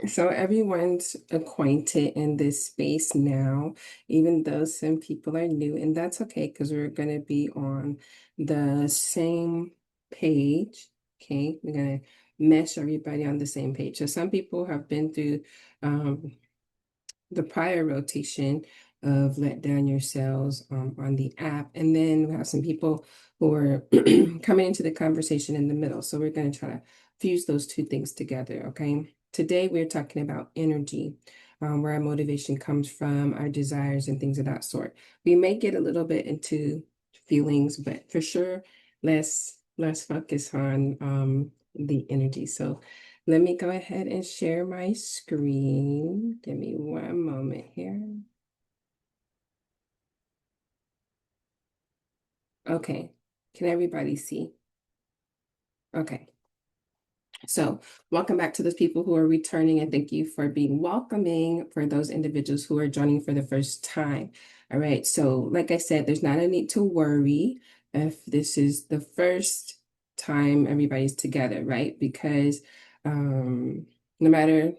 So everyone's acquainted in this space now, even though some people are new, and that's okay because we're going to be on the same page. Okay, we're going to mesh everybody on the same page. So some people have been through um, the prior rotation of let down your cells on the app. And then we have some people who are coming into the conversation in the middle. So we're going to try to fuse those two things together. Okay. Today we're talking about energy, where our motivation comes from, our desires, and things of that sort. We may get a little bit into feelings, but for sure, let's focus on the energy. So let me go ahead and share my screen. Give me one moment here. Okay. Can everybody see? Okay. So, welcome back to those people who are returning, and thank you for being welcoming for those individuals who are joining for the first time. All right. So, like I said, there's not a need to worry if this is the first time everybody's together, right? Because no matter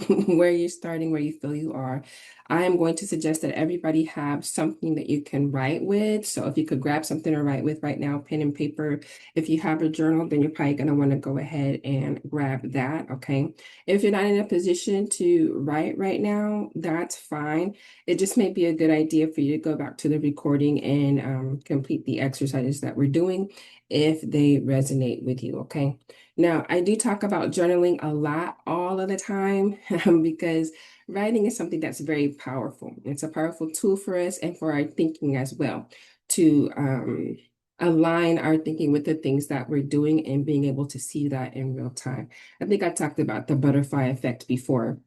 where you're starting, where you feel you are. I am going to suggest that everybody have something that you can write with. So if you could grab something to write with right now, pen and paper. If you have a journal, then you're probably going to want to go ahead and grab that. Okay. If you're not in a position to write right now, that's fine. It just may be a good idea for you to go back to the recording and complete the exercises that we're doing if they resonate with you. Okay. Now, I do talk about journaling a lot all of the time because writing is something that's very powerful. It's a powerful tool for us and for our thinking as well to align our thinking with the things that we're doing and being able to see that in real time. I think I talked about the butterfly effect before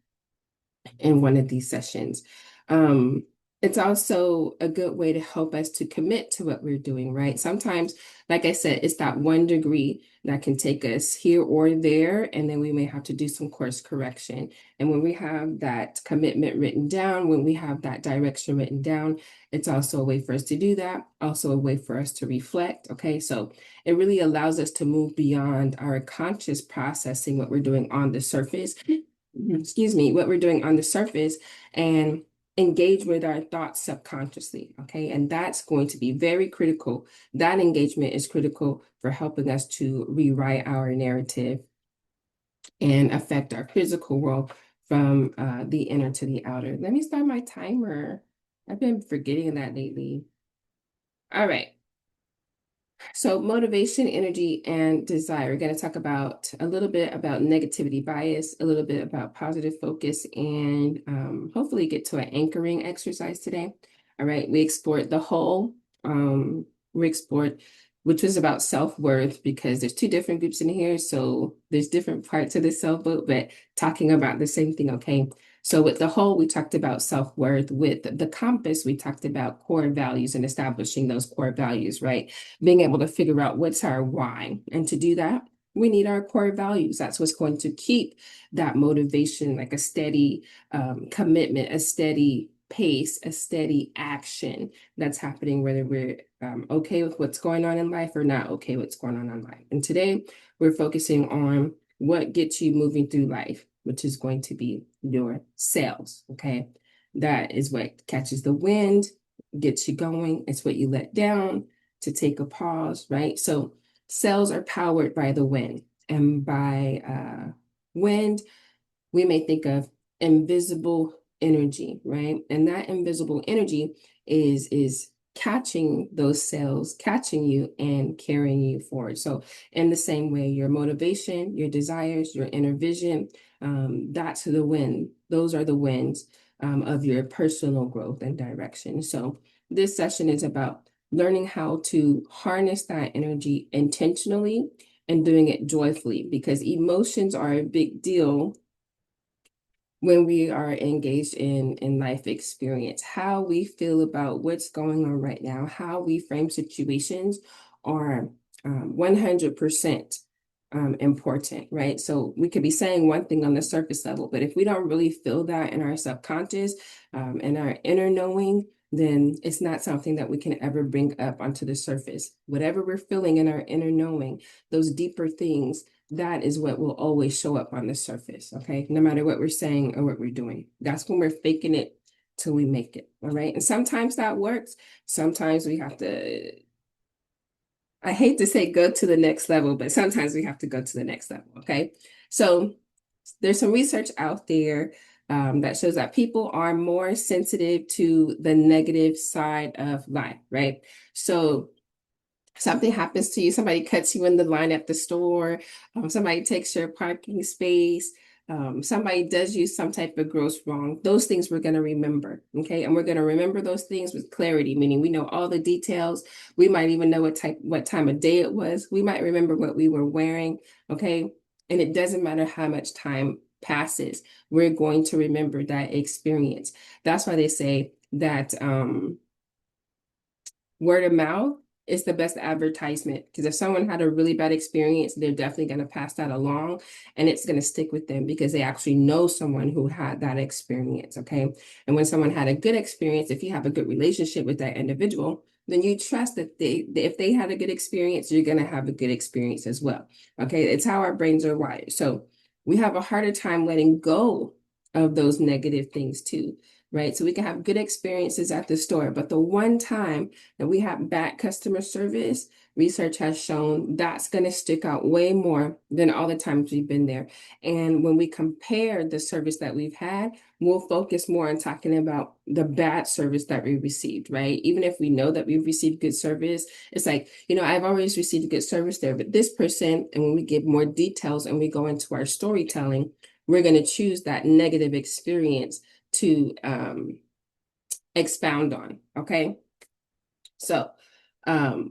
in one of these sessions. Um, it's also a good way to help us to commit to what we're doing, right? Sometimes, like I said, it's that 1 degree that can take us here or there, and then we may have to do some course correction. And when we have that commitment written down, when we have that direction written down, it's also a way for us to do that, also a way for us to reflect. Okay, so it really allows us to move beyond our conscious processing, what we're doing on the surface, excuse me, what we're doing on the surface and engage with our thoughts subconsciously. Okay. And that's going to be very critical. That engagement is critical for helping us to rewrite our narrative and affect our physical world from the inner to the outer. Let me start my timer. I've been forgetting that lately. All right. So motivation, energy, and desire. We're going to talk about a little bit about negativity bias, a little bit about positive focus, and hopefully get to an anchoring exercise today. All right, we explored the whole. We explored, which was about self-worth because there's two different groups in here. So there's different parts of the self-worth, but talking about the same thing, okay? So with the whole, we talked about self-worth. With the compass, we talked about core values and establishing those core values, right? Being able to figure out what's our why. And to do that, we need our core values. That's what's going to keep that motivation, like a steady commitment, a steady pace, a steady action that's happening, whether we're okay with what's going on in life or not okay with what's going on in life. And today we're focusing on what gets you moving through life, which is going to be your cells. Okay. That is what catches the wind, gets you going. It's what you let down to take a pause, right? So cells are powered by the wind. And by wind, we may think of invisible energy, right? And that invisible energy is catching those cells, catching you and carrying you forward. So in the same way, your motivation, your desires, your inner vision, that's the wind. Those are the winds of your personal growth and direction. So this session is about learning how to harness that energy intentionally and doing it joyfully because emotions are a big deal when we are engaged in life experience. How we feel about what's going on right now, how we frame situations are 100% important, right? So we could be saying one thing on the surface level, but if we don't really feel that in our subconscious, in our inner knowing, then it's not something that we can ever bring up onto the surface. Whatever we're feeling in our inner knowing, those deeper things, that is what will always show up on the surface, okay? No matter what we're saying or what we're doing. That's when we're faking it till we make it, all right? And sometimes that works. Sometimes we have to, I hate to say go to the next level, but sometimes we have to go to the next level, okay? So there's some research out there that shows that people are more sensitive to the negative side of life, right? So something happens to you, somebody cuts you in the line at the store, somebody takes your parking space, somebody does you some type of gross wrong. Those things we're going to remember, okay? And we're going to remember those things with clarity, meaning we know all the details. We might even know what time of day it was. We might remember what we were wearing, okay? And it doesn't matter how much time passes, we're going to remember that experience. That's why they say that word of mouth is the best advertisement, because if someone had a really bad experience, they're definitely going to pass that along, and it's going to stick with them because they actually know someone who had that experience, okay? And when someone had a good experience, if you have a good relationship with that individual, then you trust that if they had a good experience, you're going to have a good experience as well, okay? It's how our brains are wired. So we have a harder time letting go of those negative things too, right? So we can have good experiences at the store, but the one time that we have bad customer service, research has shown that's going to stick out way more than all the times we've been there. And when we compare the service that we've had, we'll focus more on talking about the bad service that we received, right? Even if we know that we've received good service, it's like, I've always received good service there, but this person, and when we give more details and we go into our storytelling, we're going to choose that negative experience to expound on, okay? So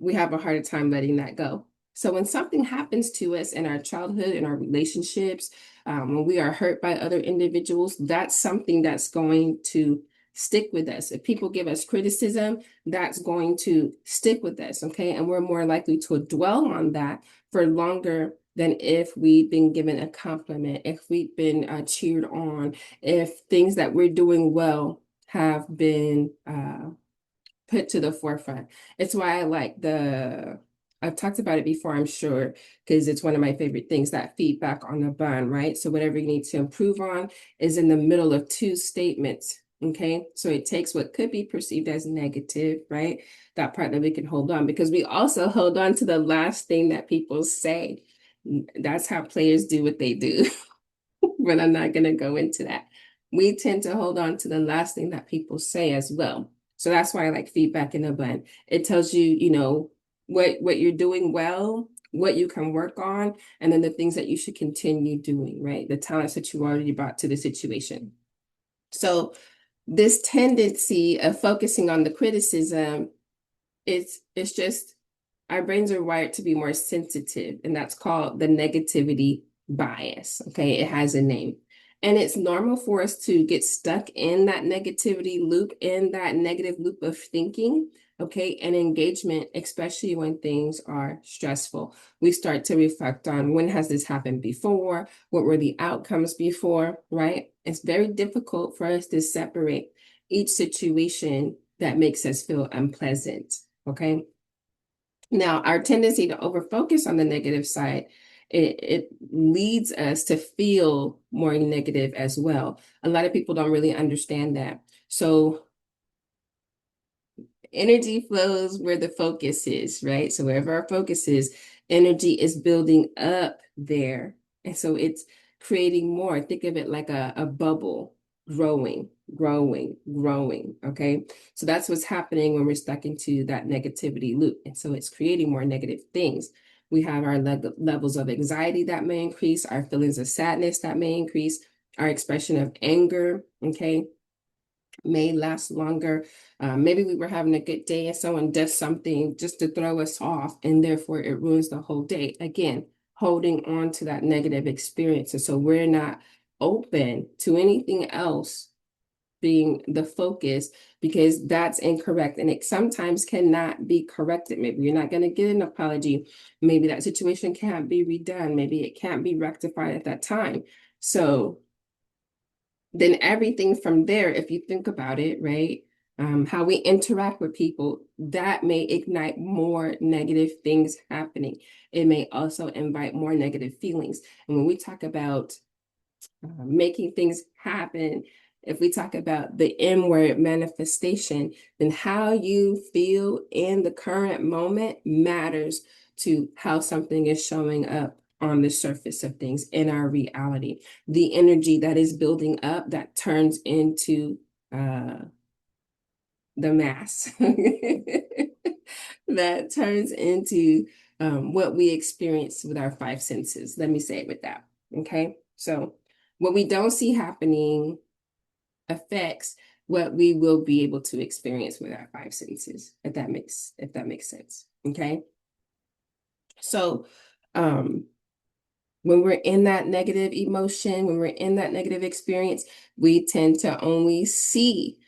we have a harder time letting that go. So when something happens to us in our childhood, in our relationships, when we are hurt by other individuals, that's something that's going to stick with us. If people give us criticism, that's going to stick with us, okay? And we're more likely to dwell on that for longer than if we've been given a compliment, if we've been cheered on, if things that we're doing well have been put to the forefront. It's why I've talked about it before, I'm sure, because it's one of my favorite things, that feedback on the bun, right? So whatever you need to improve on is in the middle of two statements, okay? So it takes what could be perceived as negative, right? That part that we can hold on, because we also hold on to the last thing that people say. That's how players do what they do. But I'm not going to go into that. We tend to hold on to the last thing that people say as well. So that's why I like feedback in a bun. It tells you, what you're doing well, what you can work on, and then the things that you should continue doing, right? The talents that you already brought to the situation. So this tendency of focusing on the criticism, it's just our brains are wired to be more sensitive, and that's called the negativity bias. Okay, it has a name. And it's normal for us to get stuck in that negativity loop, in that negative loop of thinking, okay, and engagement, especially when things are stressful. We start to reflect on, when has this happened before? What were the outcomes before, right? It's very difficult for us to separate each situation that makes us feel unpleasant, okay? Now, our tendency to overfocus on the negative side, it leads us to feel more negative as well. A lot of people don't really understand that. So energy flows where the focus is, right? So wherever our focus is, energy is building up there. And so it's creating more. Think of it like a bubble growing, growing, growing. Okay. So that's what's happening when we're stuck into that negativity loop. And so it's creating more negative things. We have our levels of anxiety that may increase, our feelings of sadness that may increase, our expression of anger. Okay, may last longer. Maybe we were having a good day and someone does something just to throw us off, and therefore it ruins the whole day. Again, holding on to that negative experience. And so we're not open to anything else being the focus, because that's incorrect, and it sometimes cannot be corrected. Maybe you're not going to get an apology. Maybe that situation can't be redone. Maybe it can't be rectified at that time. So then everything from there, if you think about it, right? how we interact with people, that may ignite more negative things happening. It may also invite more negative feelings. And when we talk about making things happen, if we talk about the inward manifestation, then how you feel in the current moment matters to how something is showing up on the surface of things in our reality. The energy that is building up that turns into the mass that turns into what we experience with our five senses. Let me say it with that. Okay. So what we don't see happening affects what we will be able to experience with our five senses, if that makes sense. Okay. So when we're in that negative emotion, when we're in that negative experience, we tend to only see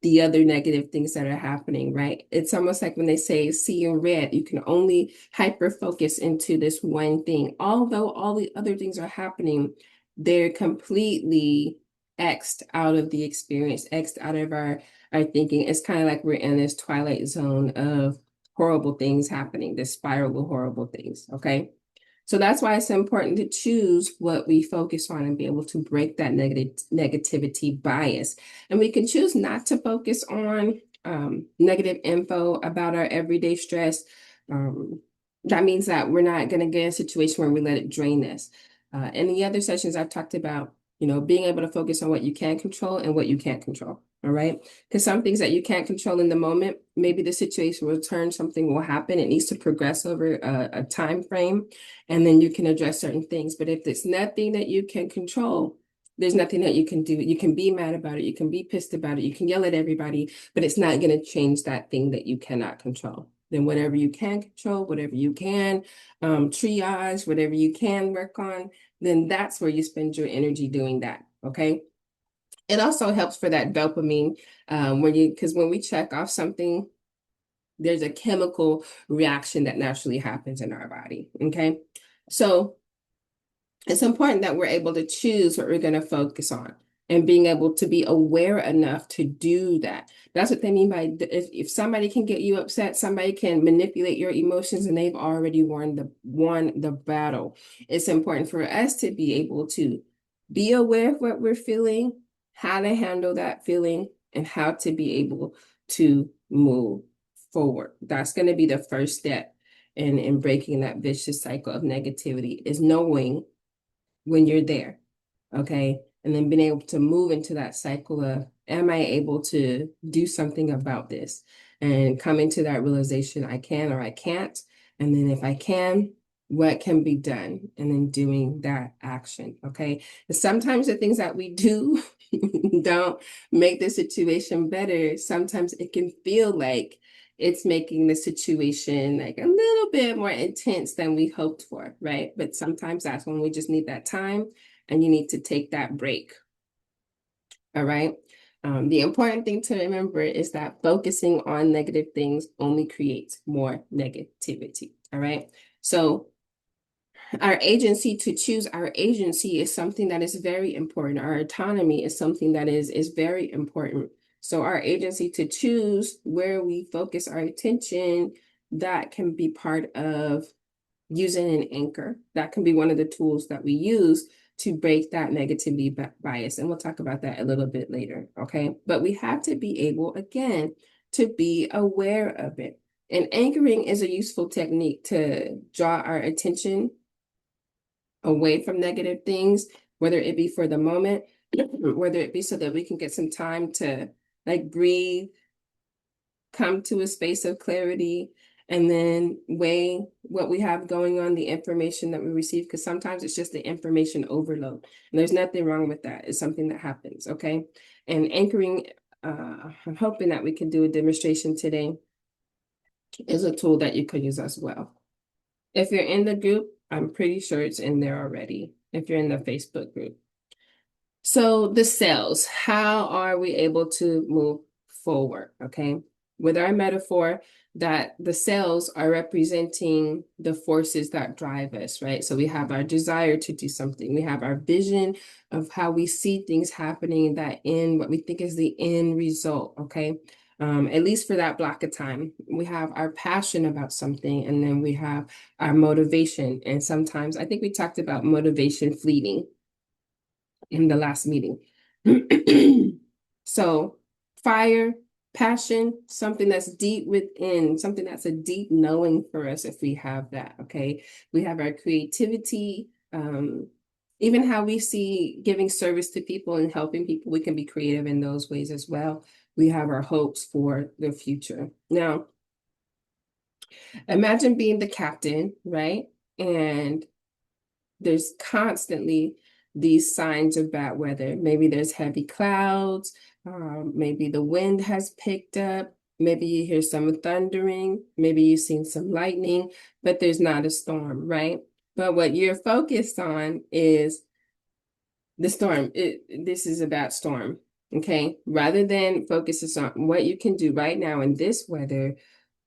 the other negative things that are happening, right? It's almost like when they say see in red, you can only hyper focus into this one thing. Although all the other things are happening, they're completely X'd out of the experience, X'd out of our thinking. It's kind of like we're in this twilight zone of horrible things happening, this spiral of horrible things, okay? So that's why it's important to choose what we focus on and be able to break that negativity bias. And we can choose not to focus on negative info about our everyday stress. That means that we're not going to get in a situation where we let it drain us. In the other sessions, I've talked about, being able to focus on what you can control and what you can't control. All right. Because some things that you can't control in the moment, maybe the situation will turn, something will happen. It needs to progress over a time frame, and then you can address certain things. But if there's nothing that you can control, there's nothing that you can do. You can be mad about it. You can be pissed about it. You can yell at everybody, but it's not going to change that thing that you cannot control. Then whatever you can control, whatever you can triage, whatever you can work on, then that's where you spend your energy doing that. Okay. It also helps for that dopamine because when we check off something, there's a chemical reaction that naturally happens in our body. Okay. So it's important that we're able to choose what we're going to focus on and being able to be aware enough to do that. That's what they mean by if somebody can get you upset, somebody can manipulate your emotions and they've already won the battle. It's important for us to be able to be aware of what we're feeling, how to handle that feeling, and how to be able to move forward. That's going to be the first step in breaking that vicious cycle of negativity, is knowing when you're there, okay? And then being able to move into that cycle of, am I able to do something about this? And coming to that realization, I can or I can't. And then if I can, what can be done? And then doing that action, okay? And sometimes the things that we do don't make the situation better. Sometimes it can feel like it's making the situation like a little bit more intense than we hoped for, right? But sometimes that's when we just need that time and you need to take that break. All right. The important thing to remember is that focusing on negative things only creates more negativity. All right. So our agency to choose our agency is something that is very important. Our autonomy is something that is very important. So our agency to choose where we focus our attention, that can be part of using an anchor. That can be one of the tools that we use to break that negativity bias. And we'll talk about that a little bit later, okay? But we have to be able, again, to be aware of it. And anchoring is a useful technique to draw our attention away from negative things, whether it be for the moment, whether it be so that we can get some time to like breathe, come to a space of clarity, and then weigh what we have going on, the information that we receive, because sometimes it's just the information overload. And there's nothing wrong with that. It's something that happens, okay? And anchoring, I'm hoping that we can do a demonstration today, is a tool that you could use as well. If you're in the group, I'm pretty sure it's in there already, if you're in the Facebook group. So the cells, how are we able to move forward, okay? With our metaphor, that the cells are representing the forces that drive us, right? So we have our desire to do something. We have our vision of how we see things happening, that end, what we think is the end result, okay? At least for that block of time. We have our passion about something, and then we have our motivation. And sometimes I think we talked about motivation fleeting in the last meeting. So fire, passion, something that's deep within, something that's a deep knowing for us if we have that, okay? We have our creativity, even how we see giving service to people and helping people, we can be creative in those ways as well. We have our hopes for the future. Now, imagine being the captain, right? And there's constantly these signs of bad weather. Maybe there's heavy clouds, maybe the wind has picked up, maybe you hear some thundering, maybe you've seen some lightning, but there's not a storm, right? But what you're focused on is the storm. This is a bad storm, okay? Rather than focus on what you can do right now in this weather,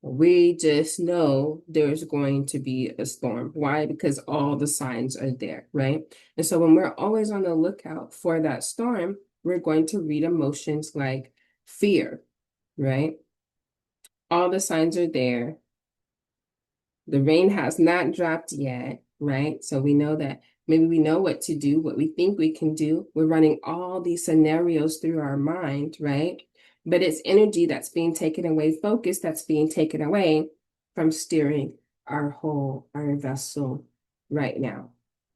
we just know there's going to be a storm. Why? Because all the signs are there, right? And so when we're always on the lookout for that storm, we're going to read emotions like fear, right? All the signs are there. The rain has not dropped yet, right? So we know that maybe we know what to do, what we think we can do. We're running all these scenarios through our mind, right? But it's energy that's being taken away, focus that's being taken away from steering our vessel right now.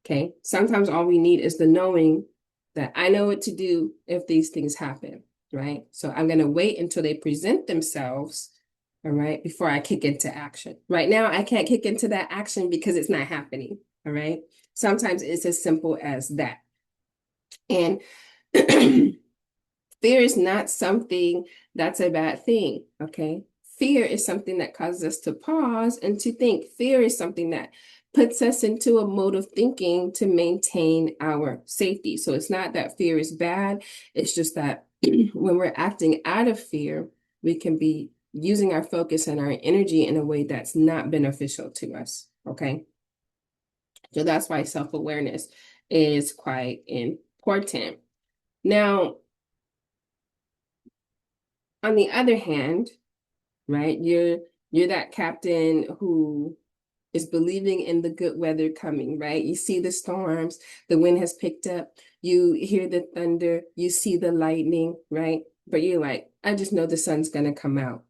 Okay. Sometimes all we need is the knowing that I know what to do if these things happen, right? So I'm going to wait until they present themselves, all right, before I kick into action. Right now, I can't kick into that action because it's not happening, all right? Sometimes it's as simple as that. And fear is not something that's a bad thing, okay? Fear is something that causes us to pause and to think. Fear is something that puts us into a mode of thinking to maintain our safety. So it's not that fear is bad. It's just that when we're acting out of fear, we can be using our focus and our energy in a way that's not beneficial to us, okay? So that's why self-awareness is quite important. Now, on the other hand, right, you're that captain who is believing in the good weather coming, right? You see the storms, the wind has picked up, you hear the thunder, you see the lightning, right? But you're like, I just know the sun's gonna come out.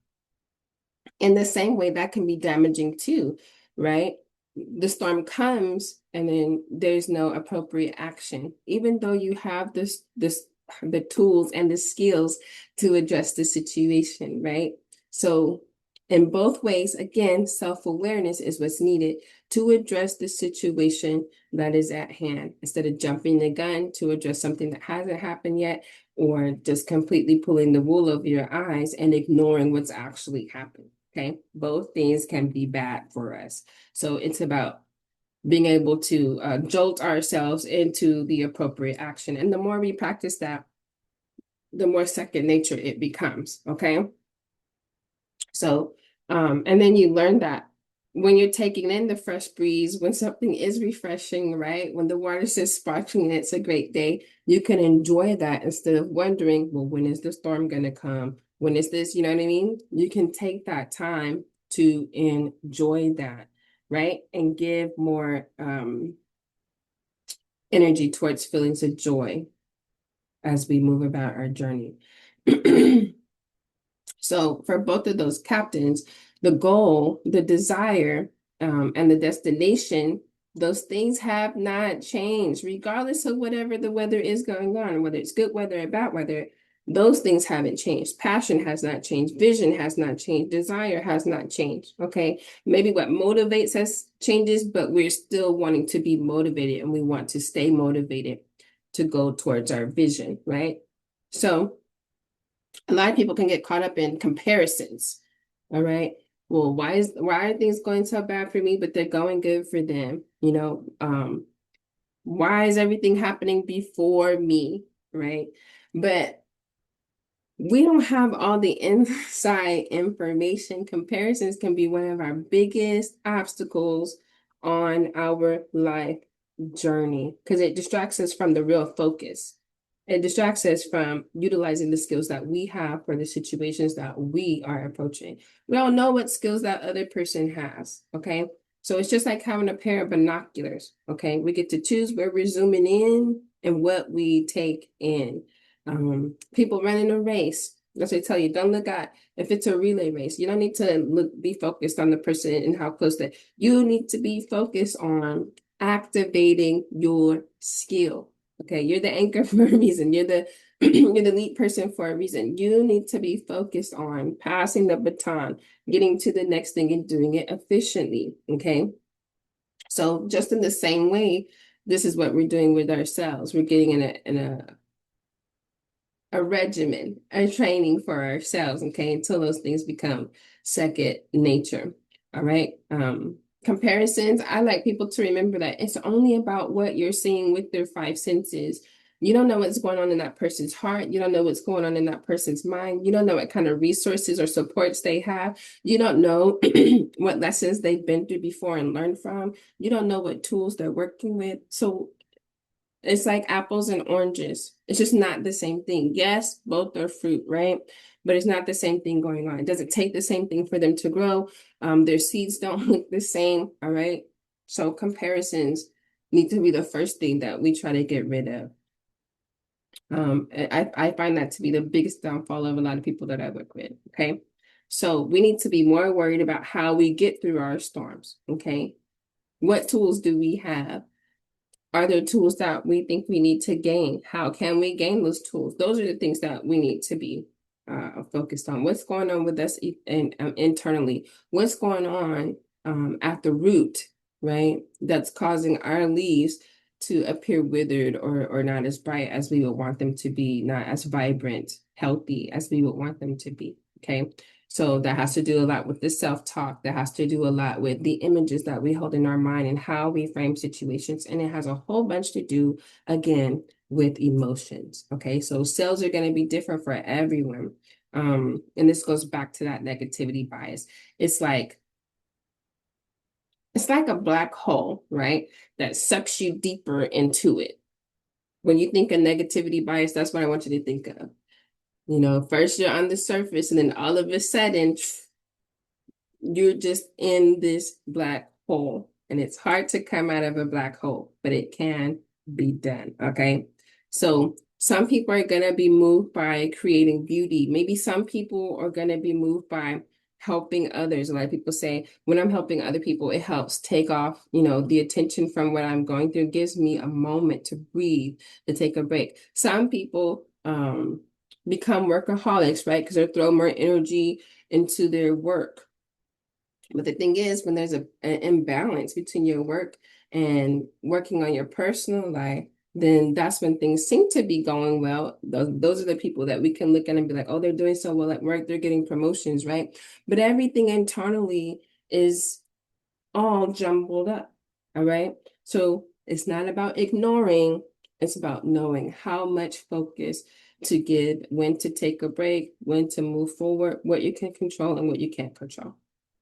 In the same way, that can be damaging too, right? The storm comes and then there's no appropriate action, even though you have the tools and the skills to address the situation, right? So in both ways, again, self-awareness is what's needed to address the situation that is at hand instead of jumping the gun to address something that hasn't happened yet, or just completely pulling the wool over your eyes and ignoring what's actually happened. Okay, both things can be bad for us. So it's about being able to jolt ourselves into the appropriate action. And the more we practice that, the more second nature it becomes. Okay. So, and then you learn that when you're taking in the fresh breeze, when something is refreshing, right? When the water is sparkling and it's a great day, you can enjoy that instead of wondering, well, when is the storm going to come? When is this, you know what I mean? You can take that time to enjoy that, right? And give more energy towards feelings of joy as we move about our journey. So for both of those captains, the goal, the desire, and the destination, those things have not changed, regardless of whatever the weather is going on, whether it's good weather or bad weather. Those things haven't changed. Passion has not changed. Vision has not changed. Desire has not changed. Okay. Maybe what motivates us changes, but we're still wanting to be motivated and we want to stay motivated to go towards our vision, right? So a lot of people can get caught up in comparisons. All right. Well, why are things going so bad for me, but they're going good for them? You know, why is everything happening before me? Right. But we don't have all the inside information. Comparisons can be one of our biggest obstacles on our life journey because it distracts us from the real focus. It distracts us from utilizing the skills that we have for the situations that we are approaching. We don't know what skills that other person has, okay? So it's just like having a pair of binoculars, okay? We get to choose where we're zooming in and what we take in. People running a race. That's what I tell you. Don't look at if it's a relay race. You don't need to be focused on the person and how close that. You need to be focused on activating your skill. Okay, you're the anchor for a reason. You're the you're the lead person for a reason. You need to be focused on passing the baton, getting to the next thing and doing it efficiently. Okay. So just in the same way, this is what we're doing with ourselves. We're getting a regimen, a training for ourselves, okay, until those things become second nature. All right. Comparisons, I like people to remember that it's only about what you're seeing with their five senses. You don't know what's going on in that person's heart. You don't know what's going on in that person's mind. You don't know what kind of resources or supports they have. You don't know what lessons they've been through before and learned from. You don't know what tools they're working with. So it's like apples and oranges. It's just not the same thing. Yes, both are fruit, right? But it's not the same thing going on. It doesn't take the same thing for them to grow. Their seeds don't look the same, all right? So comparisons need to be the first thing that we try to get rid of. I find that to be the biggest downfall of a lot of people that I work with, okay? So we need to be more worried about how we get through our storms, okay? What tools do we have? Are there tools that we think we need to gain? How can we gain those tools? Those are the things that we need to be focused on. What's going on with us internally? What's going on at the root, right? That's causing our leaves to appear withered or not as bright as we would want them to be, not as vibrant, healthy as we would want them to be. Okay. So that has to do a lot with the self-talk. That has to do a lot with the images that we hold in our mind and how we frame situations. And it has a whole bunch to do, again, with emotions. Okay, so sales are going to be different for everyone. And this goes back to that negativity bias. It's like a black hole, right? That sucks you deeper into it. When you think of negativity bias, that's what I want you to think of. You know, first you're on the surface, and then all of a sudden, you're just in this black hole. And it's hard to come out of a black hole, but it can be done. Okay. So some people are going to be moved by creating beauty. Maybe some people are going to be moved by helping others. A lot of people say, when I'm helping other people, it helps take off, the attention from what I'm going through. It gives me a moment to breathe, to take a break. Some people become workaholics, right? Because they throw more energy into their work. But the thing is, when there's an imbalance between your work and working on your personal life, then that's when things seem to be going well. Those are the people that we can look at and be like, oh, they're doing so well at work. They're getting promotions, right? But everything internally is all jumbled up. All right. So it's not about ignoring. It's about knowing how much focus to give, when to take a break, when to move forward, what you can control and what you can't control.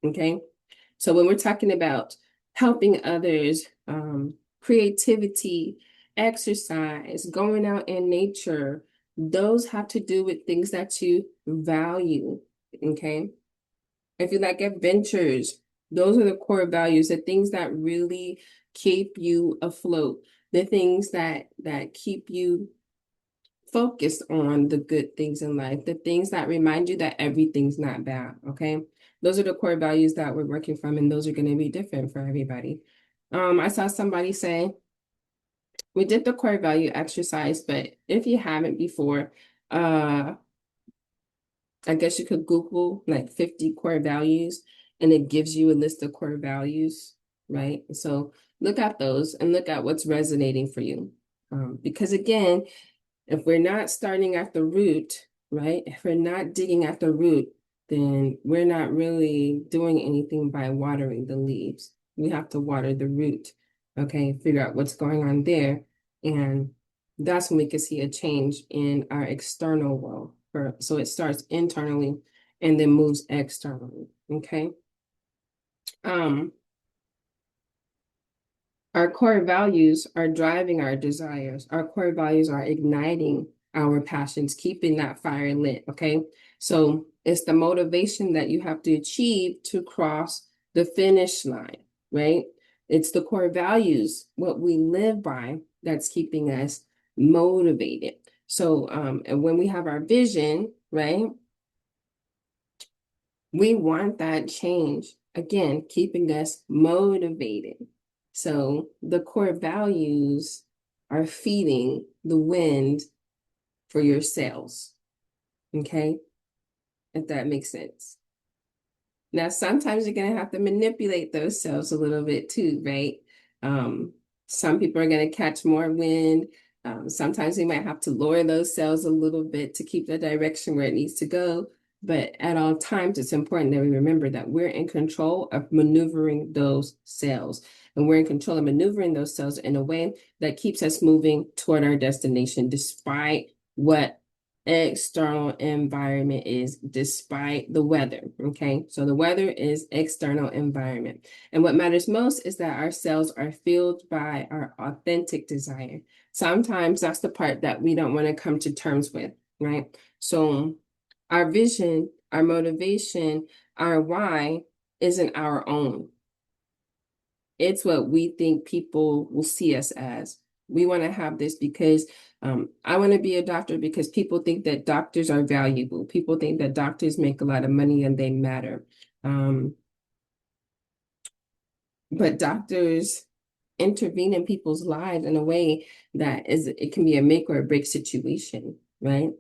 Okay. So when we're talking about helping others, creativity, exercise, going out in nature, those have to do with things that you value. Okay. If you like adventures, those are the core values, the things that really keep you afloat, the things that keep you focused on the good things in life, the things that remind you that everything's not bad, okay? Those are the core values that we're working from, and those are going to be different for everybody. I saw somebody say, we did the core value exercise, but if you haven't before, I guess you could Google like 50 core values, and it gives you a list of core values, right? So look at those and look at what's resonating for you. Because again, if we're not starting at the root, right? If we're not digging at the root, then we're not really doing anything by watering the leaves. We have to water the root, okay? Figure out what's going on there. And that's when we can see a change in our external world, So it starts internally and then moves externally. Okay. Um, Our core values are driving our desires. Our core values are igniting our passions, keeping that fire lit. Okay. So it's the motivation that you have to achieve to cross the finish line, right? It's the core values, what we live by, that's keeping us motivated. So, and when we have our vision, right, we want that change. Again, keeping us motivated. So the core values are feeding the wind for your sails. Okay, if that makes sense. Now, sometimes you're going to have to manipulate those cells a little bit too, right? Um, some people are going to catch more wind. Sometimes we might have to lower those cells a little bit to keep the direction where it needs to go. But at all times, it's important that we remember that we're in control of maneuvering those cells. And we're in control of maneuvering those cells in a way that keeps us moving toward our destination, despite what external environment is, despite the weather. Okay, so the weather is external environment, and what matters most is that our cells are fueled by our authentic desire. Sometimes that's the part that we don't want to come to terms with, right? So our vision, our motivation, our why isn't our own. It's what we think people will see us as. We want to have this because I want to be a doctor because people think that doctors are valuable. People think that doctors make a lot of money and they matter. But doctors intervene in people's lives in a way that it can be a make or a break situation, right?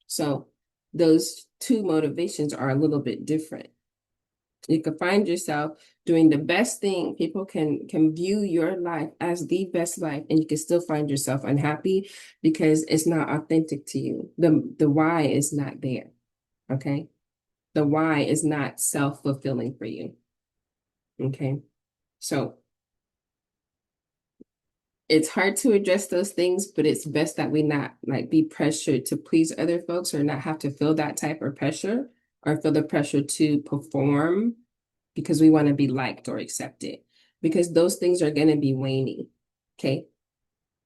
So those two motivations are a little bit different. You can find yourself doing the best thing. People can view your life as the best life, and you can still find yourself unhappy because it's not authentic to you. The why is not there. Okay. The why is not self-fulfilling for you. Okay. So it's hard to address those things, but it's best that we not like be pressured to please other folks or not have to feel that type of pressure or feel the pressure to perform because we want to be liked or accepted, because those things are going to be waning. Okay.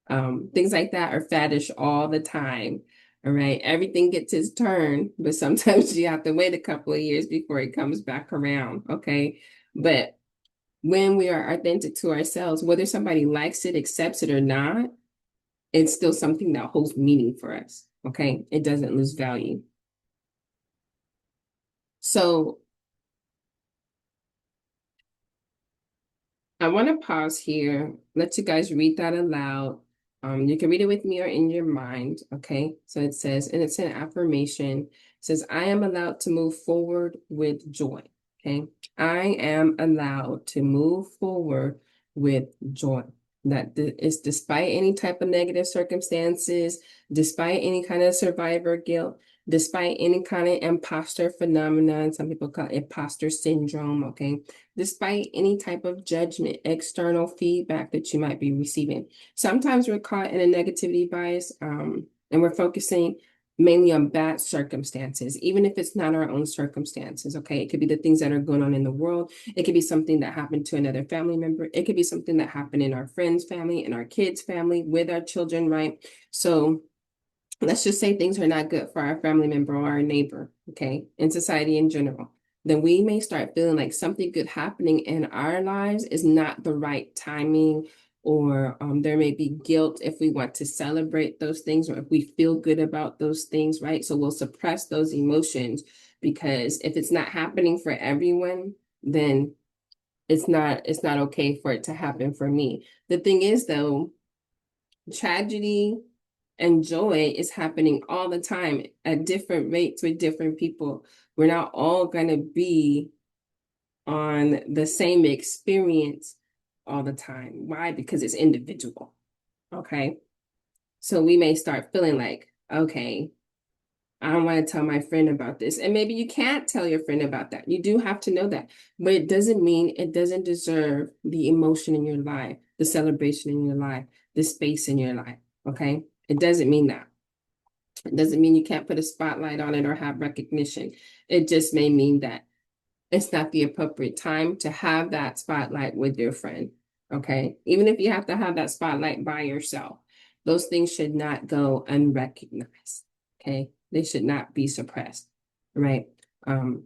Things like that are faddish all the time. All right. Everything gets its turn, but sometimes you have to wait a couple of years before it comes back around. Okay. But when we are authentic to ourselves, whether somebody likes it, accepts it or not, it's still something that holds meaning for us. Okay. It doesn't lose value. So I want to pause here, let you guys read that aloud. You can read it with me or in your mind. Okay. So it says, and it's an affirmation. It says, I am allowed to move forward with joy. Okay. I am allowed to move forward with joy. That is despite any type of negative circumstances, despite any kind of survivor guilt, despite any kind of imposter phenomenon. Some people call it imposter syndrome. Okay. Despite any type of judgment, external feedback that you might be receiving. Sometimes we're caught in a negativity bias, and we're focusing mainly on bad circumstances, even if it's not our own circumstances. Okay. It could be the things that are going on in the world. It could be something that happened to another family member. It could be something that happened in our friend's family, in our kids' family, with our children, right? So let's just say things are not good for our family member or our neighbor, okay, in society in general, then we may start feeling like something good happening in our lives is not the right timing, or there may be guilt if we want to celebrate those things or if we feel good about those things, right? So we'll suppress those emotions because if it's not happening for everyone, then it's not okay for it to happen for me. The thing is, though, tragedy and joy is happening all the time at different rates with different people. We're not all going to be on the same experience all the time. Why? Because it's individual. Okay. So we may start feeling like, okay, I don't want to tell my friend about this. And maybe you can't tell your friend about that. You do have to know that. But it doesn't mean it doesn't deserve the emotion in your life, the celebration in your life, the space in your life. Okay. It doesn't mean that. It doesn't mean you can't put a spotlight on it or have recognition. It just may mean that it's not the appropriate time to have that spotlight with your friend. Okay. Even if you have to have that spotlight by yourself, those things should not go unrecognized. Okay. They should not be suppressed. Right.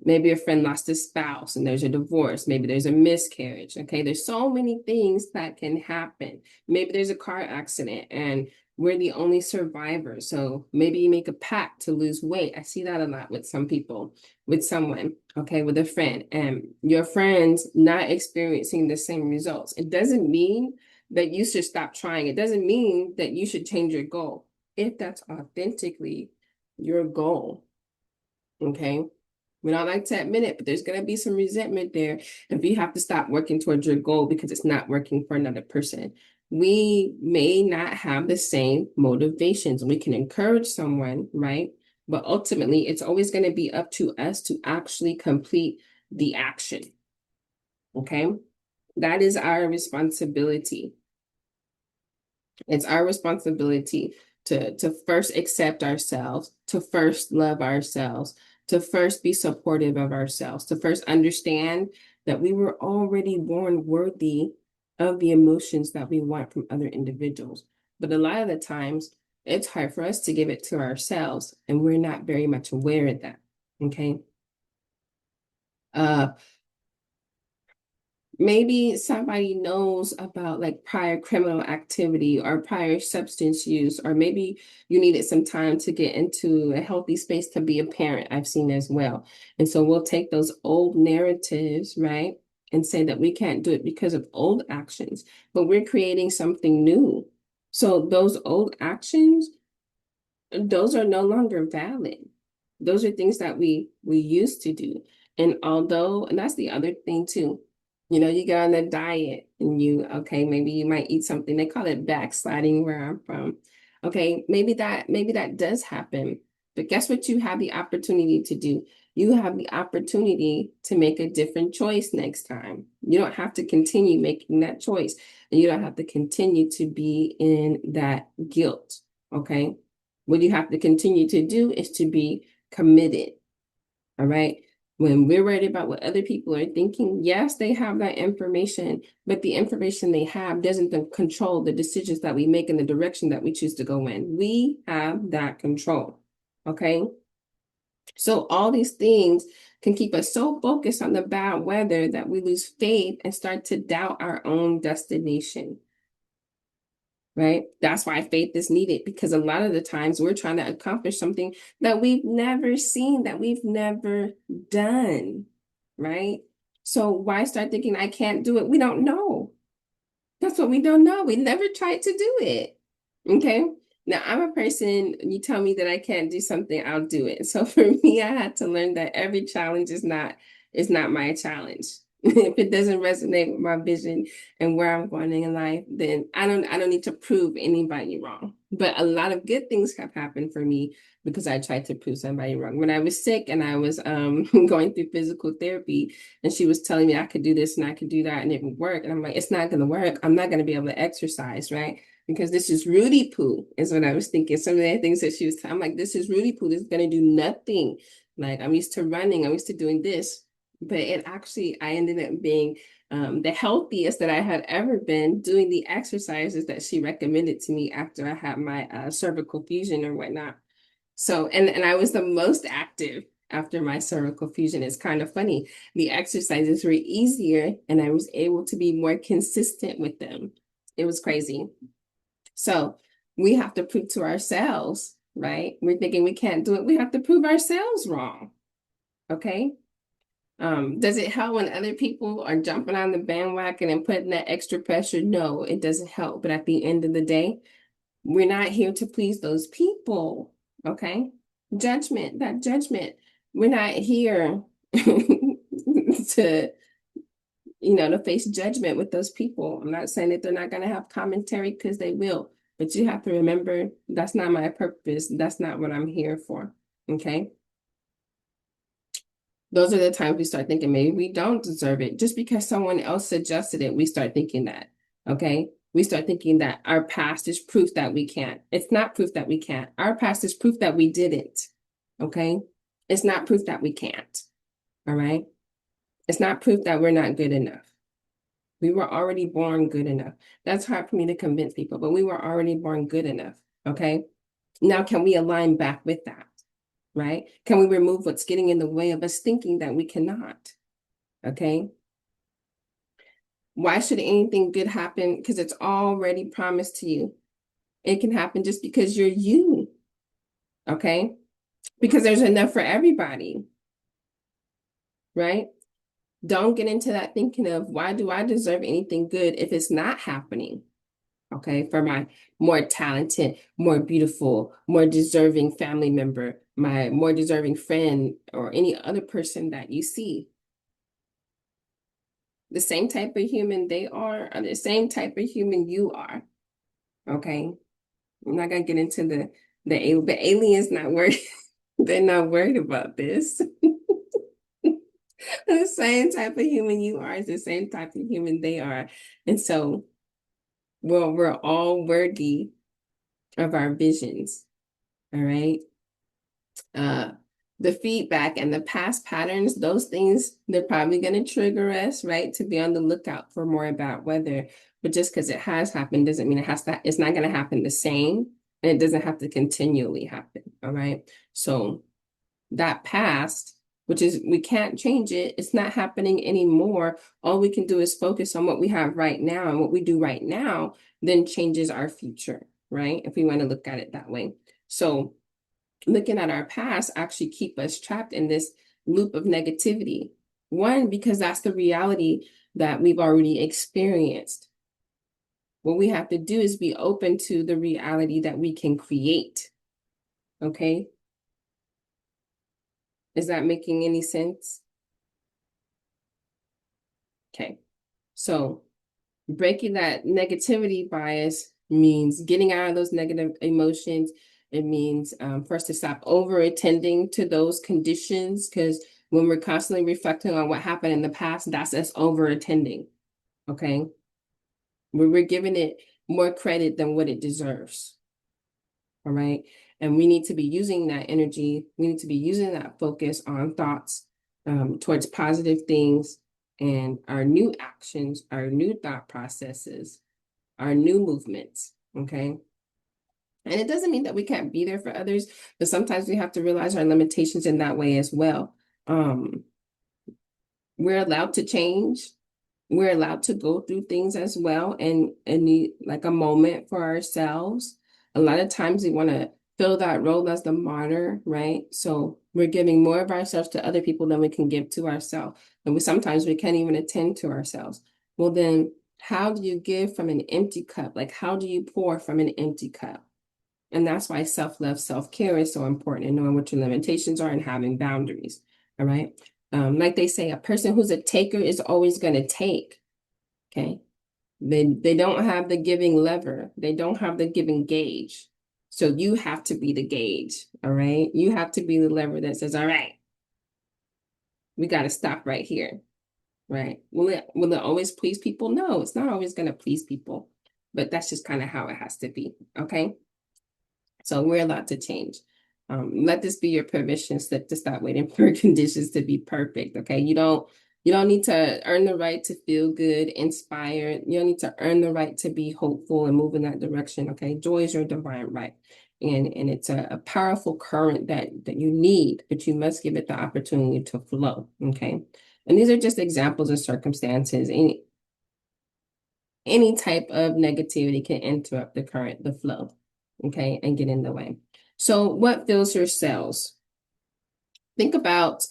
Maybe a friend lost a spouse and there's a divorce. Maybe there's a miscarriage. Okay. There's so many things that can happen. Maybe there's a car accident and we're the only survivor. So maybe you make a pact to lose weight. I see that a lot with some people, with someone, okay, with a friend, and your friend's not experiencing the same results. It doesn't mean that you should stop trying. It doesn't mean that you should change your goal if that's authentically your goal. Okay. We don't like to admit it, but there's going to be some resentment there if you have to stop working towards your goal because it's not working for another person. We may not have the same motivations. We can encourage someone, right? But ultimately, it's always going to be up to us to actually complete the action. Okay. That is our responsibility. It's our responsibility to first accept ourselves, to first love ourselves, to first be supportive of ourselves, to first understand that we were already born worthy of the emotions that we want from other individuals. But a lot of the times, it's hard for us to give it to ourselves, and we're not very much aware of that. Okay. Uh, Maybe somebody knows about like prior criminal activity or prior substance use, or maybe you needed some time to get into a healthy space to be a parent. I've seen as well. And so we'll take those old narratives, right? And say that we can't do it because of old actions, but we're creating something new. So those old actions, those are no longer valid. Those are things that we used to do. And although, and that's the other thing too, you go on a diet and okay, maybe you might eat something. They call it backsliding where I'm from. Okay, maybe that does happen. But guess what you have the opportunity to do? You have the opportunity to make a different choice next time. You don't have to continue making that choice. And you don't have to continue to be in that guilt. Okay. What you have to continue to do is to be committed. All right. When we're worried about what other people are thinking, yes, they have that information, but the information they have doesn't control the decisions that we make in the direction that we choose to go in. We have that control. Okay. So all these things can keep us so focused on the bad weather that we lose faith and start to doubt our own destination. Right? That's why faith is needed, because a lot of the times we're trying to accomplish something that we've never seen, that we've never done. Right? So why start thinking I can't do it? We don't know. That's what we don't know. We never tried to do it. Okay. Now I'm a person, you tell me that I can't do something, I'll do it. So for me, I had to learn that every challenge is not my challenge. If it doesn't resonate with my vision and where I'm going in life, then I don't need to prove anybody wrong. But a lot of good things have happened for me because I tried to prove somebody wrong. When I was sick and I was going through physical therapy, and she was telling me I could do this and I could do that and it would work. And I'm like, it's not going to work. I'm not going to be able to exercise, right? Because this is Rudy poo, is what I was thinking. Some of the things that she was telling, I'm like, this is Rudy poo. This is going to do nothing. Like, I'm used to running. I'm used to doing this. But I ended up being the healthiest that I had ever been doing the exercises that she recommended to me after I had my cervical fusion or whatnot. So, and I was the most active after my cervical fusion. It's kind of funny. The exercises were easier and I was able to be more consistent with them. It was crazy. So we have to prove to ourselves, right? We're thinking we can't do it. We have to prove ourselves wrong. Okay. Does it help when other people are jumping on the bandwagon and putting that extra pressure? No, it doesn't help. But at the end of the day, we're not here to please those people. Okay. That judgment. We're not here to, to face judgment with those people. I'm not saying that they're not going to have commentary, because they will. But you have to remember, that's not my purpose. That's not what I'm here for. Okay. Those are the times we start thinking maybe we don't deserve it. Just because someone else suggested it, we start thinking that. Okay. we start thinking that our past is proof that we can't. It's not proof that we can't. Our past is proof that we didn't. Okay? It's not proof that we can't. All right? It's not proof that we're not good enough. We were already born good enough. That's hard for me to convince people, but we were already born good enough. Okay? Now, can we align back with that? Right? Can we remove what's getting in the way of us thinking that we cannot? Okay? Why should anything good happen? Because it's already promised to you. It can happen just because you're you. Okay? Because there's enough for everybody. Right? Don't get into that thinking of why do I deserve anything good if it's not happening? Okay, for my more talented, more beautiful, more deserving family member, my more deserving friend, or any other person that you see. The same type of human they are, or the same type of human you are. Okay, I'm not gonna get into the aliens not worried. They're not worried about this. The same type of human you are is the same type of human they are, and so, well, we're all worthy of our visions. All right. uh the feedback and the past patterns, those things, they're probably going to trigger us, right, to be on the lookout for more about whether, but just because it has happened doesn't mean it's not going to happen the same, and it doesn't have to continually happen. All right, so that past, which is, we can't change it, it's not happening anymore. All we can do is focus on what we have right now, and what we do right now then changes our future, right, if we want to look at it that way. So looking at our past actually keep us trapped in this loop of negativity. One, because that's the reality that we've already experienced. What we have to do is be open to the reality that we can create. Okay? Is that making any sense? Okay. So breaking that negativity bias means getting out of those negative emotions. It means for us to stop over attending to those conditions, because when we're constantly reflecting on what happened in the past, that's us over attending. Okay. We're giving it more credit than what it deserves. All right. And we need to be using that energy. We need to be using that focus on thoughts towards positive things, and our new actions, our new thought processes, our new movements. Okay. And it doesn't mean that we can't be there for others, but sometimes we have to realize our limitations in that way as well. We're allowed to change. We're allowed to go through things as well, and need like a moment for ourselves. A lot of times we want to fill that role as the martyr, right? So we're giving more of ourselves to other people than we can give to ourselves. And sometimes we can't even attend to ourselves. Well, then how do you give from an empty cup? Like, how do you pour from an empty cup? And that's why self-love, self-care is so important, and knowing what your limitations are and having boundaries. All right. Like they say, a person who's a taker is always going to take. Okay. They don't have the giving lever. They don't have the giving gauge. So you have to be the gauge. All right. You have to be the lever that says, all right, we got to stop right here. Right. Will it always please people? No, it's not always going to please people, but that's just kind of how it has to be. Okay. So we're allowed to change. Let this be your permission slip to stop waiting for conditions to be perfect. Okay. You don't need to earn the right to feel good, inspired. You don't need to earn the right to be hopeful and move in that direction. Okay. Joy is your divine right. And it's a powerful current that you need, but you must give it the opportunity to flow. Okay. And these are just examples of circumstances. Any type of negativity can interrupt the current, the flow, okay, and get in the way. So what fills your cells? Think about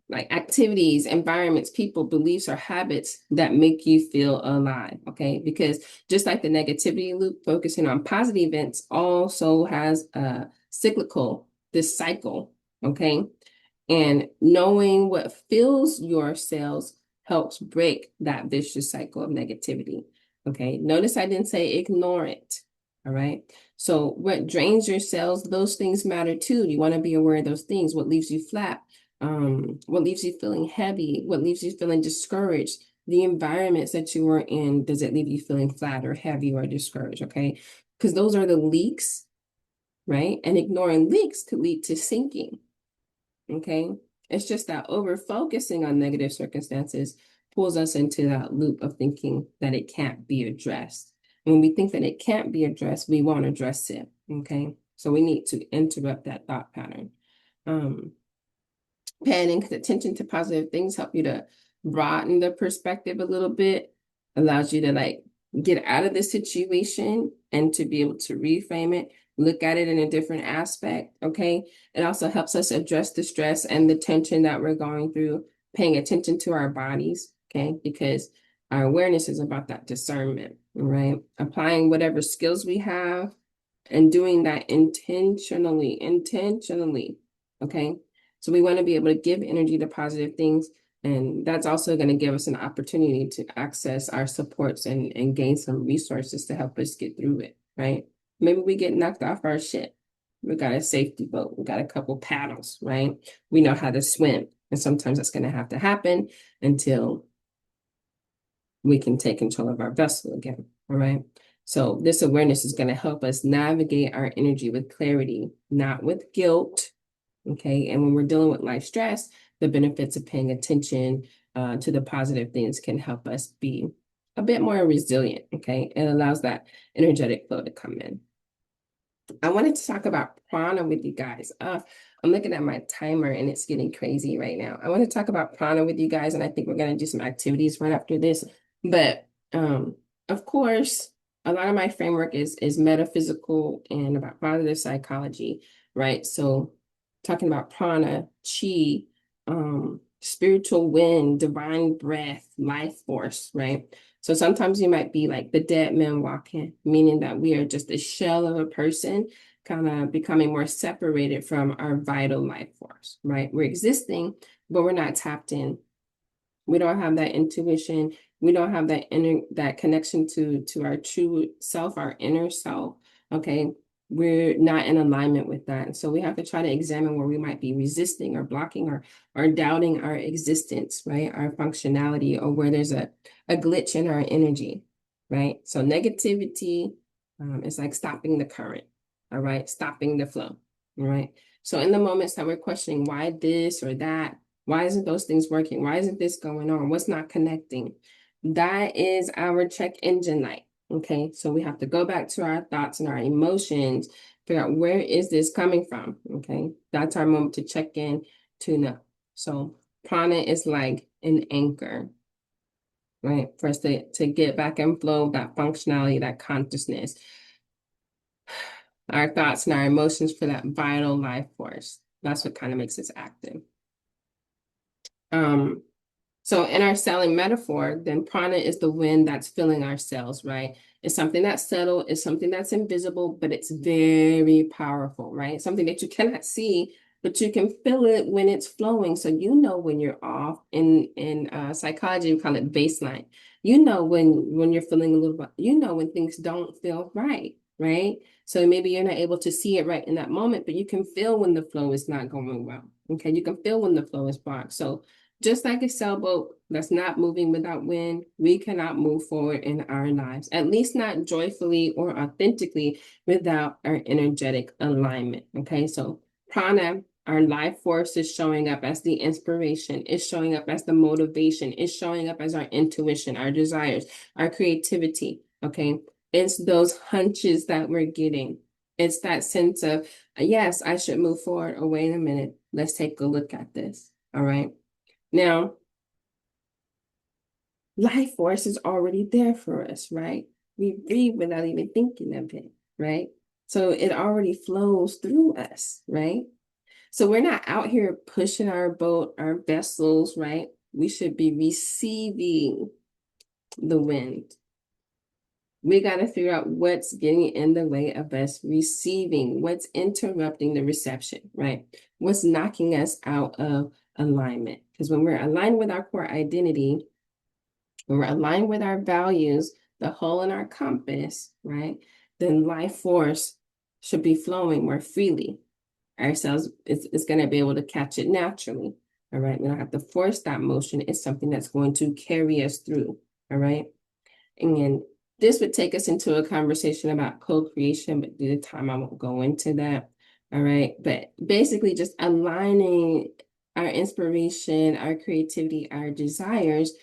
like activities, environments, people, beliefs, or habits that make you feel alive, okay? Because just like the negativity loop, focusing on positive events also has a cyclical, this cycle, okay? And knowing what fills your cells helps break that vicious cycle of negativity. Okay, notice I didn't say ignore it. All right. So what drains your cells, those things matter too. You want to be aware of those things. What leaves you flat? What leaves you feeling heavy? What leaves you feeling discouraged? the environments that you are in, does it leave you feeling flat or heavy or discouraged? Okay. Because those are the leaks, right? And ignoring leaks could lead to sinking. Okay. It's just that over focusing on negative circumstances pulls us into that loop of thinking that it can't be addressed. When we think that it can't be addressed, we won't address it. Okay. So we need to interrupt that thought pattern. Um, Paying attention to positive things help you to broaden the perspective a little bit, allows you to like get out of the situation and to be able to reframe it, look at it in a different aspect. Okay. It also helps us address the stress and the tension that we're going through, paying attention to our bodies. Okay. Because our awareness is about that discernment, right? Applying whatever skills we have and doing that intentionally. Okay. So we want to be able to give energy to positive things. And that's also going to give us an opportunity to access our supports and gain some resources to help us get through it, right? Maybe we get knocked off our shit. We got a safety boat. We got a couple paddles, right? We know how to swim. And sometimes that's going to have to happen until we can take control of our vessel again, all right? So this awareness is going to help us navigate our energy with clarity, not with guilt. Okay. And when we're dealing with life stress, the benefits of paying attention to the positive things can help us be a bit more resilient. Okay. It allows that energetic flow to come in. I wanted to talk about prana with you guys. I'm looking at my timer and it's getting crazy right now. I want to talk about prana with you guys, and I think we're going to do some activities right after this. But of course, a lot of my framework is metaphysical and about positive psychology, right? So talking about prana, chi, spiritual wind, divine breath, life force, right? So sometimes you might be like the dead man walking, meaning that we are just a shell of a person, kind of becoming more separated from our vital life force, right? We're existing, but we're not tapped in. We don't have that intuition. We don't have that connection to our true self, our inner self. Okay. We're not in alignment with that. And so we have to try to examine where we might be resisting or blocking or doubting our existence, right? Our functionality, or where there's a glitch in our energy, right? So negativity is like stopping the current, all right? Stopping the flow, all right? So in the moments that we're questioning why this or that, why isn't those things working? Why isn't this going on? What's not connecting? That is our check engine light. Okay, so we have to go back to our thoughts and our emotions, figure out where is this coming from. Okay, that's our moment to check in, tune up. So prana is like an anchor, right? For us to get back in flow, that functionality, that consciousness, our thoughts and our emotions for that vital life force. That's what kind of makes us active. So in our selling metaphor, then prana is the wind that's filling our cells, right? It's something that's subtle, it's something that's invisible, but it's very powerful, right? Something that you cannot see, but you can feel it when it's flowing. So you know when you're off. In psychology, we call it baseline. You know when you're feeling a little bit, you know when things don't feel right, right? So maybe you're not able to see it right in that moment, but you can feel when the flow is not going well. Okay, you can feel when the flow is blocked. So just like a sailboat that's not moving without wind, we cannot move forward in our lives, at least not joyfully or authentically without our energetic alignment. Okay, so prana, our life force, is showing up as the inspiration, it's showing up as the motivation, it's showing up as our intuition, our desires, our creativity. Okay, it's those hunches that we're getting. It's that sense of, yes, I should move forward. Oh, wait a minute. Let's take a look at this. All right. Now, life force is already there for us, right? We breathe without even thinking of it, right? So it already flows through us, right? So we're not out here pushing our boat, our vessels, right? We should be receiving the wind. We got to figure out what's getting in the way of us receiving, what's interrupting the reception, right? What's knocking us out of alignment. Because when we're aligned with our core identity, when we're aligned with our values, the hole in our compass, right? Then life force should be flowing more freely. Ourselves is going to be able to catch it naturally. All right. We don't have to force that motion. It's something that's going to carry us through. All right. And this would take us into a conversation about co-creation, but due to time, I won't go into that. All right. But basically, just aligning our inspiration, our creativity, our desires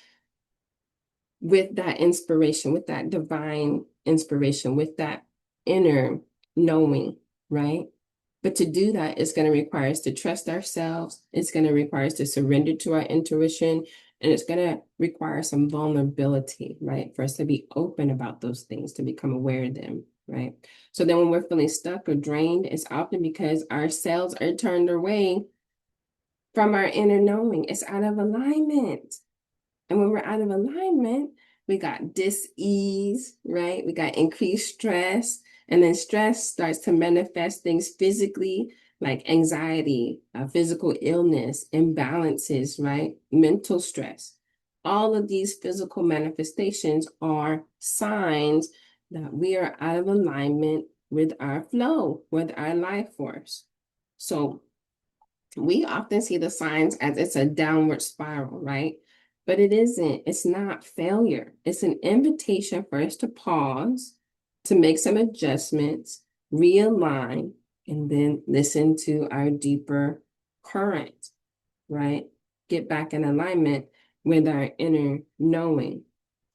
with that inspiration, with that divine inspiration, with that inner knowing, right? But to do that, it's going to require us to trust ourselves. It's going to require us to surrender to our intuition. And it's going to require some vulnerability, right? For us to be open about those things, to become aware of them, right? So then when we're feeling stuck or drained, it's often because our cells are turned away from our inner knowing. It's out of alignment. And when we're out of alignment, we got dis-ease, right? We got increased stress. And then stress starts to manifest things physically, like anxiety, physical illness, imbalances, right? Mental stress. All of these physical manifestations are signs that we are out of alignment with our flow, with our life force. So we often see the signs as it's a downward spiral, right? But it isn't. It's not failure. It's an invitation for us to pause, to make some adjustments, realign, and then listen to our deeper current, right? Get back in alignment with our inner knowing.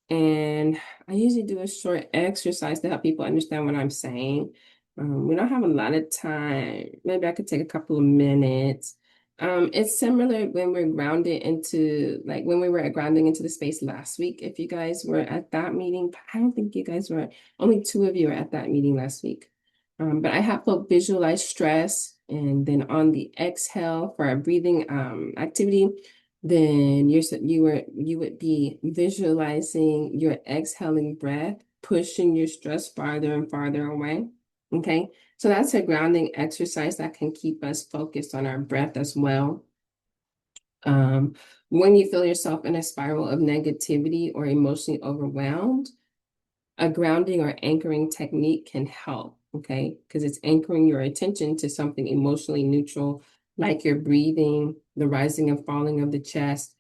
And I usually do a short exercise to help people understand what I'm saying. We don't have a lot of time. Maybe I could take a couple of minutes. It's similar when we're grounded into, like when we were grounding into the space last week. If you guys were at that meeting, I don't think you guys were, only two of you were at that meeting last week. But I have folks visualize stress, and then on the exhale for our breathing activity, then you would be visualizing your exhaling breath, pushing your stress farther and farther away. Okay, so that's a grounding exercise that can keep us focused on our breath as well. When you feel yourself in a spiral of negativity or emotionally overwhelmed, a grounding or anchoring technique can help, okay? Because it's anchoring your attention to something emotionally neutral, like your breathing, the rising and falling of the chest,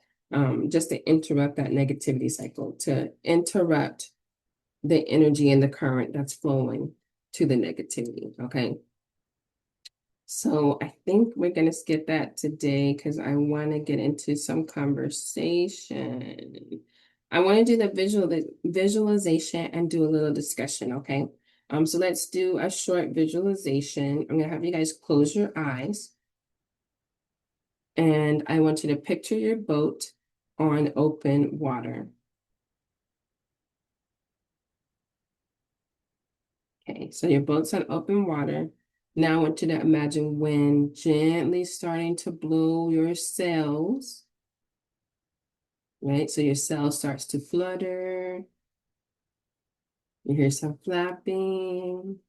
just to interrupt that negativity cycle, to interrupt the energy and the current that's flowing to the negativity, okay? So I think we're going to skip that today because I want to get into some conversation. I want to do the visualization and do a little discussion, okay? So let's do a short visualization. I'm going to have you guys close your eyes. And I want you to picture your boat on open water. Okay, so your boat's on open water. Now I want you to imagine wind gently starting to blow your sails, right? So your sail starts to flutter. You hear some flapping,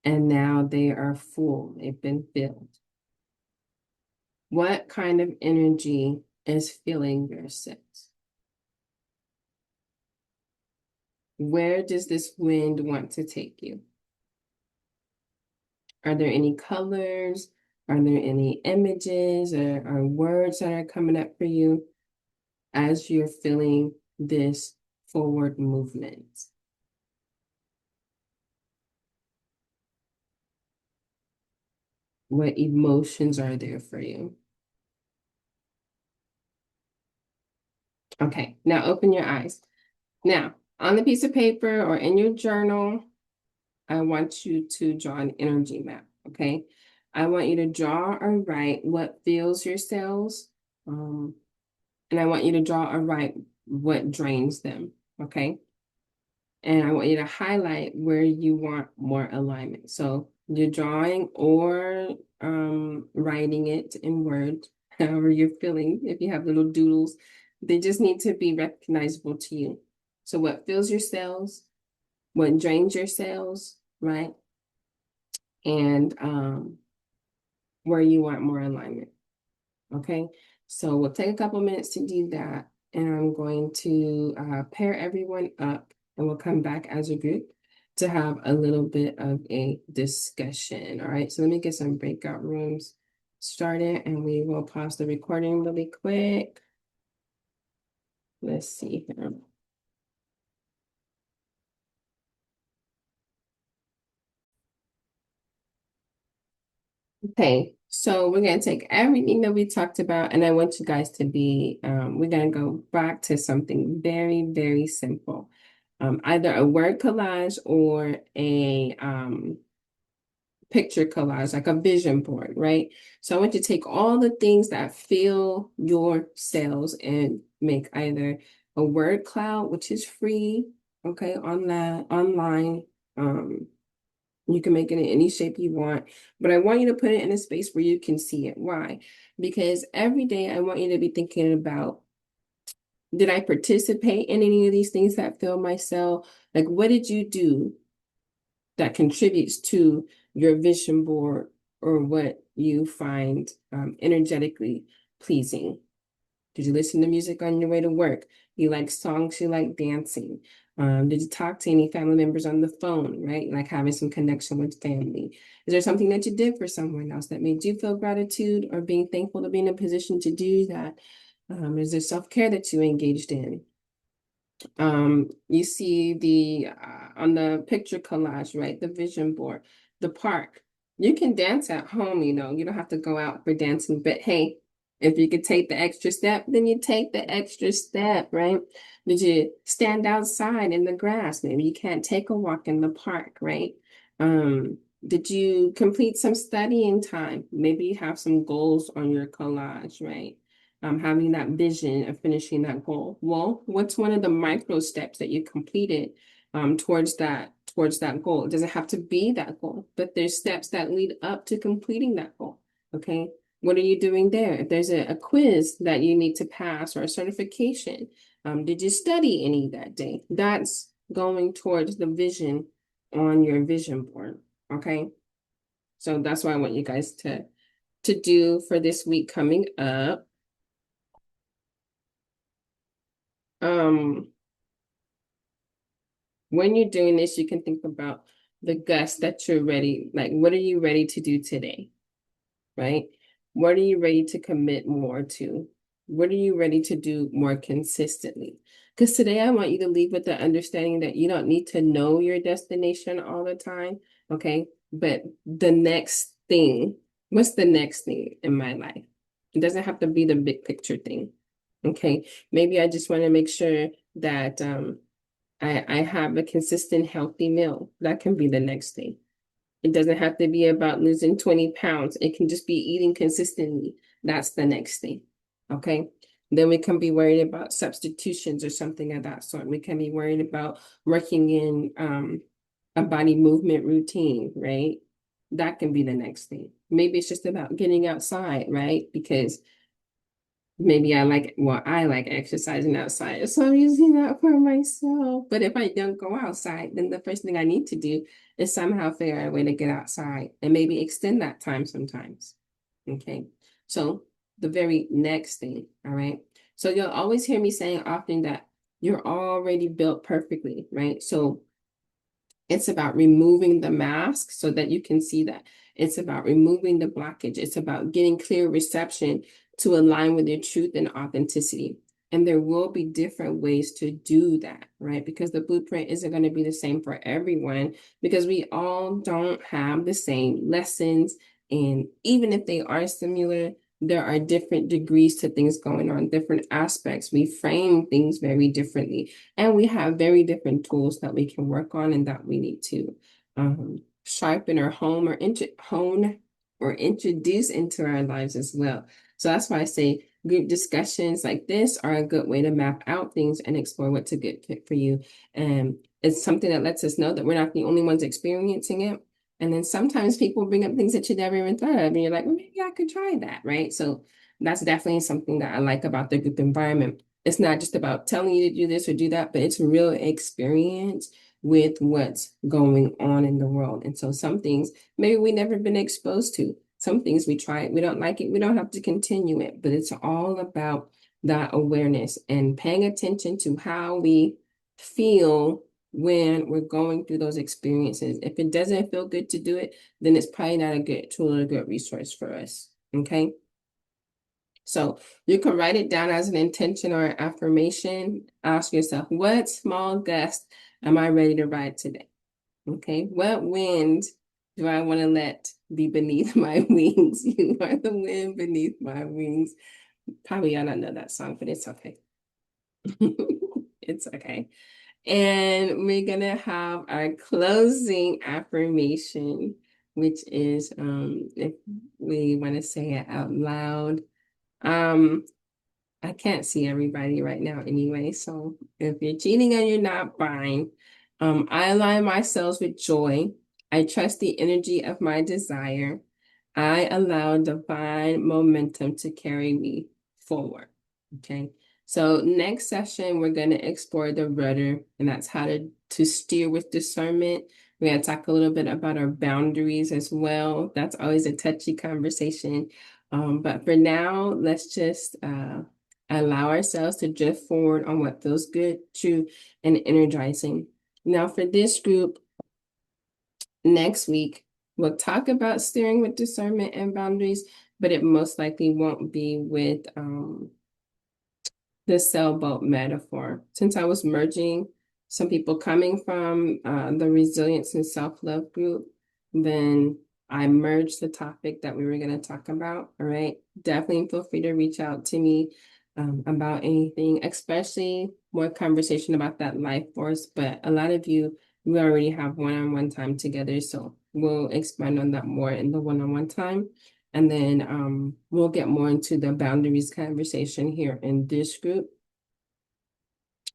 and now they are full. They've been filled. What kind of energy is filling your sails? Where does this wind want to take you? Are there any colors? Are there any images or words that are coming up for you as you're feeling this forward movement? What emotions are there for you? Okay, now open your eyes. Now, on the piece of paper or in your journal, I want you to draw an energy map, okay? I want you to draw or write what fills your cells, and I want you to draw or write what drains them, okay? And I want you to highlight where you want more alignment. So you're drawing or writing it in words, however you're feeling. If you have little doodles, they just need to be recognizable to you. So what fills your cells, what drains your cells, right? And where you want more alignment, okay? So we'll take a couple minutes to do that. And I'm going to pair everyone up and we'll come back as a group to have a little bit of a discussion. All right, so let me get some breakout rooms started and we will pause the recording really quick. Let's see here. Okay, so we're going to take everything that we talked about, and I want you guys to be, we're going to go back to something very, very simple. Either a word collage or a picture collage, like a vision board, right? So I want you to take all the things that fill your cells and make either a word cloud, which is free, okay, online. You can make it in any shape you want, but I want you to put it in a space where you can see it. Why? Because every day I want you to be thinking about, did I participate in any of these things that fill my cell? Like, what did you do that contributes to your vision board or what you find energetically pleasing? Did you listen to music on your way to work? You like songs, you like dancing. Did you talk to any family members on the phone, right? Like having some connection with family. Is there something that you did for someone else that made you feel gratitude or being thankful to be in a position to do that? Is there self-care that you engaged in? You see the on the picture collage, right? The vision board, the park. You can dance at home, you don't have to go out for dancing, but hey, if you could take the extra step, then you take the extra step, right? Did you stand outside in the grass? Maybe you can't take a walk in the park, right? Did you complete some studying time? Maybe you have some goals on your collage, right? Having that vision of finishing that goal. Well, what's one of the micro steps that you completed towards that goal? It doesn't have to be that goal, but there's steps that lead up to completing that goal. Okay. What are you doing there? If there's a quiz that you need to pass or a certification, did you study any that day? That's going towards the vision on your vision board. Okay. So that's what I want you guys to do for this week coming up. Um, when you're doing this, you can think about the gust that you're ready. Like, what are you ready to do today? Right? What are you ready to commit more to? What are you ready to do more consistently? Because today I want you to leave with the understanding that you don't need to know your destination all the time. Okay. But the next thing, what's the next thing in my life? It doesn't have to be the big picture thing. Okay. Maybe I just want to make sure that I have a consistent healthy meal. That can be the next thing. It doesn't have to be about losing 20 pounds. It can just be eating consistently. That's the next thing. Okay. Then we can be worried about substitutions or something of that sort. We can be worried about working in a body movement routine, right? That can be the next thing. Maybe it's just about getting outside, right? Because maybe I like exercising outside. So I'm using that for myself. But if I don't go outside, then the first thing I need to do is somehow figure out a way to get outside and maybe extend that time sometimes. Okay. So the very next thing, all right. So you'll always hear me saying often that you're already built perfectly, right? So it's about removing the mask so that you can see that. It's about removing the blockage. It's about getting clear reception to align with your truth and authenticity. And there will be different ways to do that, right? Because the blueprint isn't going to be the same for everyone because we all don't have the same lessons. And even if they are similar, there are different degrees to things going on, different aspects. We frame things very differently. And we have very different tools that we can work on and that we need to sharpen or hone or introduce into our lives as well. So that's why I say group discussions like this are a good way to map out things and explore what's a good fit for you. And it's something that lets us know that we're not the only ones experiencing it. And then sometimes people bring up things that you never even thought of, and you're like, well, maybe I could try that, right? So that's definitely something that I like about the group environment. It's not just about telling you to do this or do that, but it's real experience with what's going on in the world. And so some things maybe we never been exposed to. Some things we try it, we don't like it, we don't have to continue it, but it's all about that awareness and paying attention to how we feel when we're going through those experiences. If it doesn't feel good to do it, then it's probably not a good tool or a good resource for us. Okay. So you can write it down as an intention or an affirmation. Ask yourself, what small gust am I ready to ride today? Okay. What wind do I want to let be beneath my wings? You are the wind beneath my wings. Probably y'all not know that song, but it's okay. It's okay. And we're gonna have our closing affirmation, which is if we want to say it out loud. Um, I can't see everybody right now anyway, so if you're cheating and you're not, fine. I align myself with joy. I trust the energy of my desire. I allow divine momentum to carry me forward. Okay. So next session, we're going to explore the rudder, and that's how to steer with discernment. We're going to talk a little bit about our boundaries as well. That's always a touchy conversation. But for now, let's just allow ourselves to drift forward on what feels good, true, and energizing. Now, for this group, next week, we'll talk about steering with discernment and boundaries, but it most likely won't be with the sailboat metaphor. Since I was merging some people coming from the resilience and self-love group, then I merged the topic that we were going to talk about. All right. Definitely feel free to reach out to me about anything, especially more conversation about that life force. But a lot of you, we already have one-on-one time together. So we'll expand on that more in the one-on-one time. And then we'll get more into the boundaries conversation here in this group.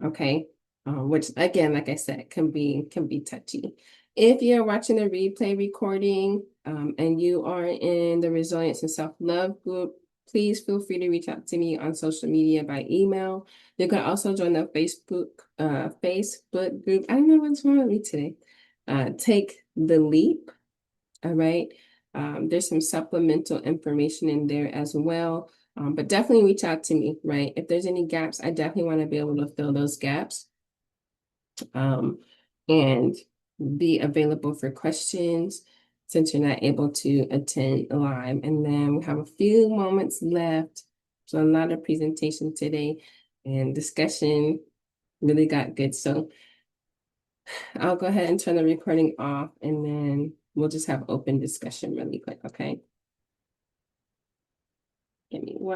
Okay. Which again, like I said, can be touchy. If you're watching the replay recording and you are in the resilience and self-love group, please feel free to reach out to me on social media by email. You can also join the Facebook group. I don't know what's wrong with me today. Take the leap. All right. There's some supplemental information in there as well. But definitely reach out to me, right? If there's any gaps, I definitely want to be able to fill those gaps and be available for questions since you're not able to attend live. And then we have a few moments left. So a lot of presentation today and discussion really got good. So I'll go ahead and turn the recording off and then we'll just have open discussion really quick, okay? Give me one.